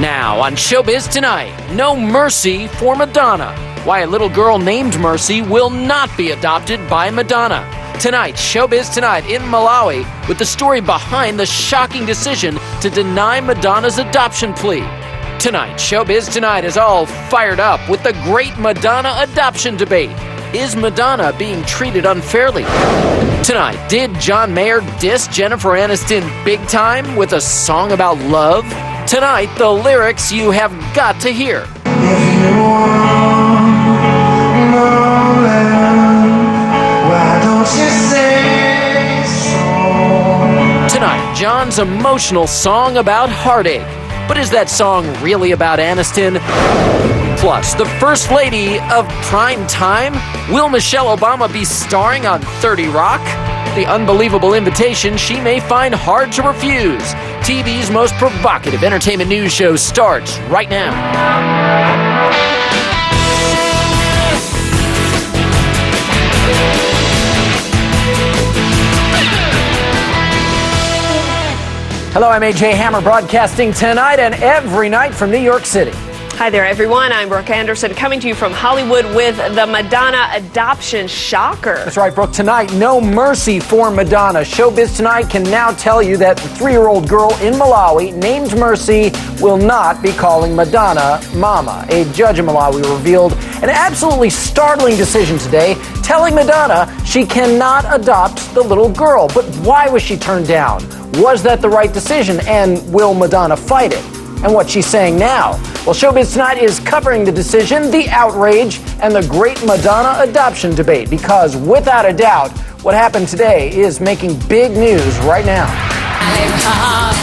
Now on Showbiz Tonight, no mercy for Madonna. Why a little girl named Mercy will not be adopted by Madonna. Tonight, Showbiz Tonight in Malawi with the story behind the shocking decision to deny Madonna's adoption plea. Tonight, Showbiz Tonight is all fired up with the great Madonna adoption debate. Is Madonna being treated unfairly? Tonight, did John Mayer diss Jennifer Aniston big time with a song about love? Tonight, the lyrics you have got to hear. If you want more love, why don't you say so? Tonight, John's emotional song about heartache. But is that song really about Aniston? Plus, the First Lady of Prime Time? Will Michelle Obama be starring on 30 Rock? The unbelievable invitation she may find hard to refuse. TV's most provocative entertainment news show starts right now. Hello, I'm AJ Hammer, broadcasting tonight and every night from New York City. Hi there, everyone. I'm Brooke Anderson, coming to you from Hollywood with the Madonna adoption shocker. That's right, Brooke. Tonight, no mercy for Madonna. Showbiz Tonight can now tell you that the 3-year-old girl in Malawi named Mercy will not be calling Madonna Mama. A judge in Malawi revealed an absolutely startling decision today, telling Madonna she cannot adopt the little girl. But why was she turned down? Was that the right decision? And will Madonna fight it? And what's she saying now? Well, Showbiz Tonight is covering the decision, the outrage, and the great Madonna adoption debate. Because without a doubt, what happened today is making big news right now.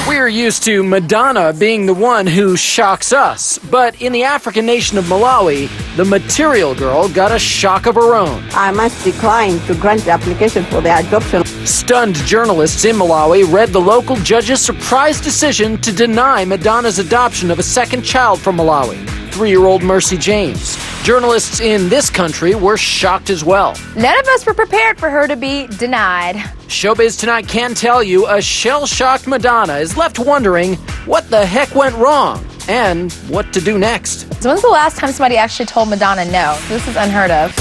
We're used to Madonna being the one who shocks us. But in the African nation of Malawi, the material girl got a shock of her own. I must decline to grant the application for the adoption. Stunned journalists in Malawi read the local judge's surprise decision to deny Madonna's adoption of a second child from Malawi, 3-year-old Mercy James. Journalists in this country were shocked as well. None of us were prepared for her to be denied. Showbiz Tonight can tell you a shell-shocked Madonna is left wondering what the heck went wrong and what to do next. So when's the last time somebody actually told Madonna no? This is unheard of.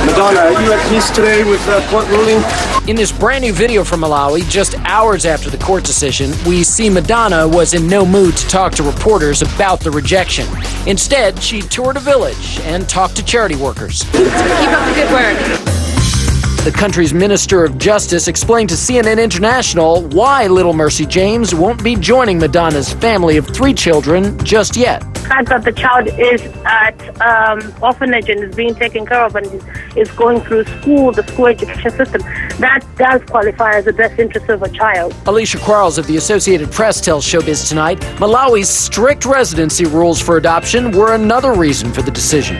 Madonna, are you at peace today with that court ruling? In this brand new video from Malawi, just hours after the court decision, we see Madonna was in no mood to talk to reporters about the rejection. Instead, she toured a village and talked to charity workers. Keep up the good work. The country's Minister of Justice explained to CNN International why little Mercy James won't be joining Madonna's family of 3 children just yet. The fact that the child is at orphanage and is being taken care of and is going through school, the school education system, that does qualify as the best interest of a child. Alicia Quarles of the Associated Press tells Showbiz Tonight, Malawi's strict residency rules for adoption were another reason for the decision.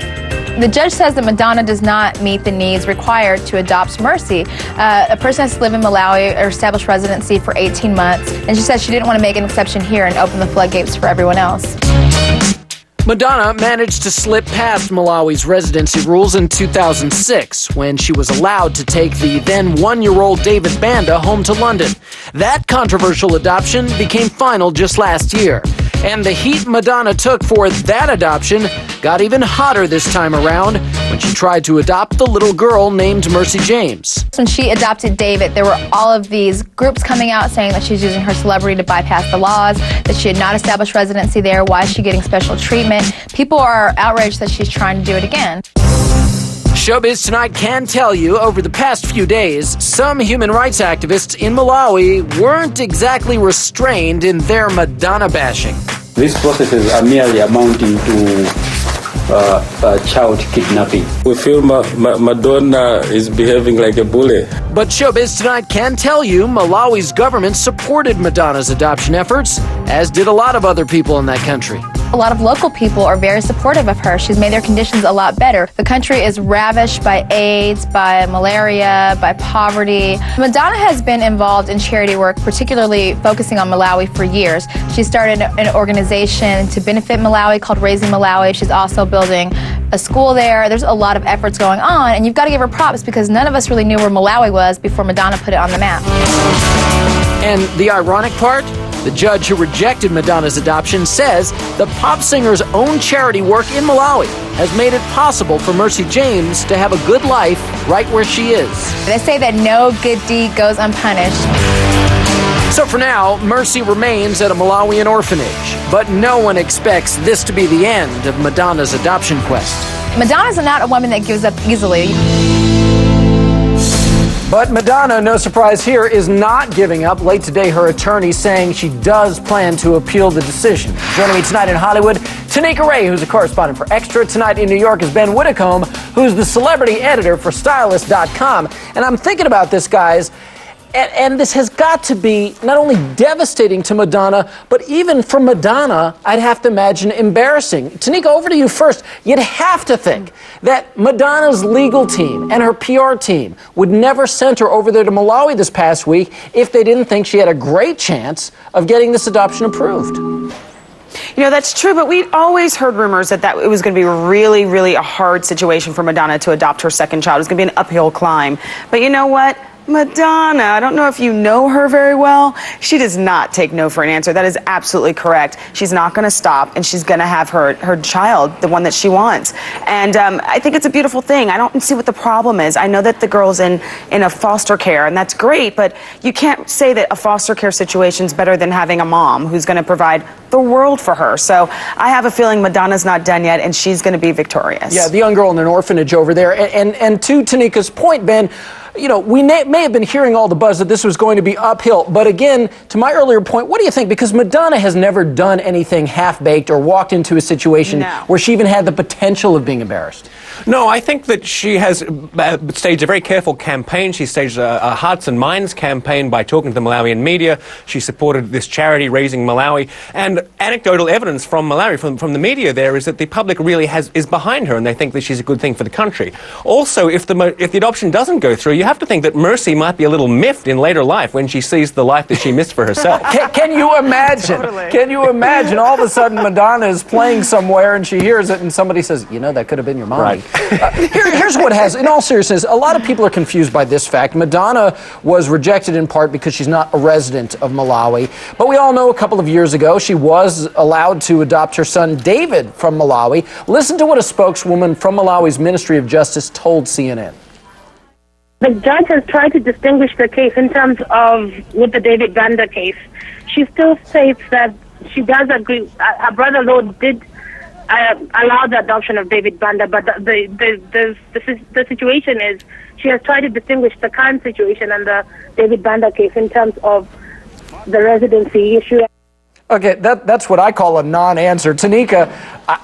The judge says that Madonna does not meet the needs required to adopt Mercy. A person has to live in Malawi or establish residency for 18 months, and she says she didn't want to make an exception here and open the floodgates for everyone else. Madonna managed to slip past Malawi's residency rules in 2006 when she was allowed to take the then 1-year-old David Banda home to London. That controversial adoption became final just last year. And the heat Madonna took for that adoption got even hotter this time around when she tried to adopt the little girl named Mercy James. When she adopted David, there were all of these groups coming out saying that she's using her celebrity to bypass the laws, that she had not established residency there, why is she getting special treatment? People are outraged that she's trying to do it again. Showbiz Tonight can tell you, over the past few days, some human rights activists in Malawi weren't exactly restrained in their Madonna bashing. These processes are merely amounting to child kidnapping. We feel Madonna is behaving like a bully. But Showbiz Tonight can tell you Malawi's government supported Madonna's adoption efforts, as did a lot of other people in that country. A lot of local people are very supportive of her. She's made their conditions a lot better. The country is ravished by AIDS, by malaria, by poverty. Madonna has been involved in charity work, particularly focusing on Malawi for years. She started an organization to benefit Malawi called Raising Malawi. She's also building a school there. There's a lot of efforts going on, and you've got to give her props because none of us really knew where Malawi was before Madonna put it on the map. And the ironic part? The judge who rejected Madonna's adoption says the pop singer's own charity work in Malawi has made it possible for Mercy James to have a good life right where she is. They say that no good deed goes unpunished. So for now, Mercy remains at a Malawian orphanage, but no one expects this to be the end of Madonna's adoption quest. Madonna's not a woman that gives up easily. But Madonna, no surprise here, is not giving up. Late today, her attorney saying she does plan to appeal the decision. Joining me tonight in Hollywood, Tanika Ray, who's a correspondent for Extra. Tonight in New York is Ben Whitcomb, who's the celebrity editor for Stylist.com. And I'm thinking about this, guys. And this has got to be not only devastating to Madonna, but even for Madonna, I'd have to imagine embarrassing. Tanika, over to you first. You'd have to think that Madonna's legal team and her PR team would never send her over there to Malawi this past week if they didn't think she had a great chance of getting this adoption approved. You know, that's true, but we'd always heard rumors that it was going to be really, really a hard situation for Madonna to adopt her second child. It was going to be an uphill climb. But you know what? Madonna, I don't know if you know her very well. She does not take no for an answer. That is absolutely correct. She's not going to stop, and she's going to have her child, the one that she wants. And I think it's a beautiful thing. I don't see what the problem is. I know that the girl's in a foster care, and that's great, but you can't say that a foster care situation is better than having a mom who's going to provide the world for her. So I have a feeling Madonna's not done yet, and she's going to be victorious. Yeah, the young girl in an orphanage over there. And to Tanika's point, Ben, you know, we may have been hearing all the buzz that this was going to be uphill. But again, to my earlier point, what do you think? Because Madonna has never done anything half-baked or walked into a situation where she even had the potential of being embarrassed. No, I think that she has staged a very careful campaign. She staged a Hearts and Minds campaign by talking to the Malawian media. She supported this charity, Raising Malawi. And anecdotal evidence from Malawi, from the media there, is that the public really is behind her, and they think that she's a good thing for the country. Also, if the adoption doesn't go through, you have to think that Mercy might be a little miffed in later life when she sees the life that she missed for herself. Can you imagine? Totally. Can you imagine all of a sudden Madonna is playing somewhere and she hears it and somebody says, you know, that could have been your mom. Right. Here's what has, in all seriousness, a lot of people are confused by this fact. Madonna was rejected in part because she's not a resident of Malawi. But we all know a couple of years ago she was allowed to adopt her son David from Malawi. Listen to what a spokeswoman from Malawi's Ministry of Justice told CNN. The judge has tried to distinguish the case in terms of with the David Banda case. She still states that she does agree. Her brother-in-law did allow the adoption of David Banda, but the situation is she has tried to distinguish the current situation and the David Banda case in terms of the residency issue. Okay, that's what I call a non-answer. Tanika,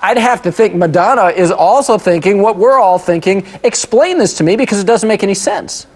I'd have to think Madonna is also thinking what we're all thinking. Explain this to me because it doesn't make any sense.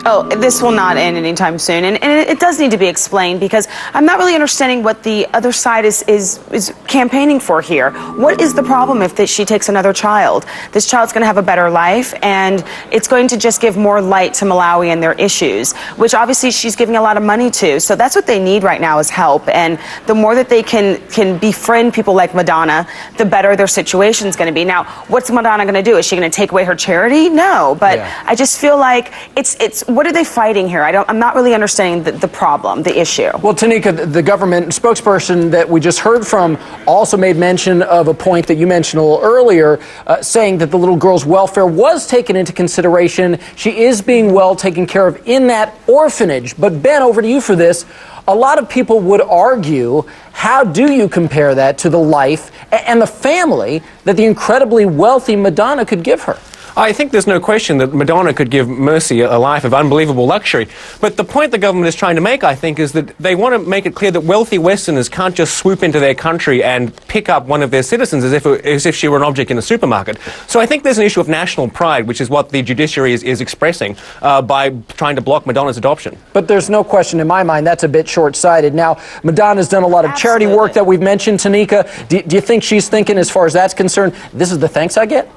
Oh, this will not end anytime soon, and it does need to be explained because I'm not really understanding what the other side is campaigning for here. What is the problem if she takes another child? This child's going to have a better life, and it's going to just give more light to Malawi and their issues, which obviously she's giving a lot of money to. So that's what they need right now is help, and the more that they can befriend people like Madonna, the better their situation is going to be. Now, what's Madonna going to do? Is she going to take away her charity? No, but I just feel like it's what are they fighting here? I'm not really understanding the problem, the issue. Well, Tanika, the government spokesperson that we just heard from also made mention of a point that you mentioned a little earlier, saying that the little girl's welfare was taken into consideration. She is being well taken care of in that orphanage. But Ben, over to you for this. A lot of people would argue, how do you compare that to the life and the family that the incredibly wealthy Madonna could give her? I think there's no question that Madonna could give Mercy a life of unbelievable luxury. But the point the government is trying to make, I think, is that they want to make it clear that wealthy Westerners can't just swoop into their country and pick up one of their citizens as if she were an object in a supermarket. So I think there's an issue of national pride, which is what the judiciary is expressing by trying to block Madonna's adoption. But there's no question in my mind that's a bit short-sighted. Now, Madonna's done a lot of charity work that we've mentioned. Tanika, do you think she's thinking, as far as that's concerned, this is the thanks I get?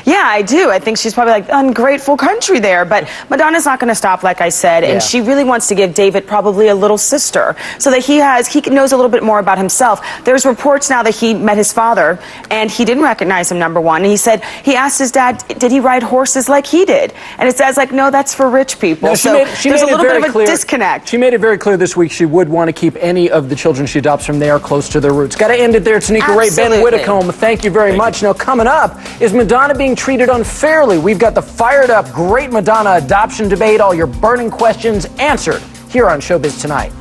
Yeah, I do. I think she's probably like, ungrateful country there. But Madonna's not going to stop, like I said. And she really wants to give David probably a little sister so that he knows a little bit more about himself. There's reports now that he met his father and he didn't recognize him, number one. And he said, he asked his dad, did he ride horses like he did? And his dad's like, no, that's for rich people. No, there's a little bit of a disconnect. She made it very clear this week she would want to keep any of the children she adopts from there close to their roots. Got to end it there. Tanika Ray, Ben Whitcomb, thank you very much. Now, coming up, is Madonna being treated unfairly? We've got the fired up, great Madonna adoption debate, all your burning questions answered here on Showbiz Tonight.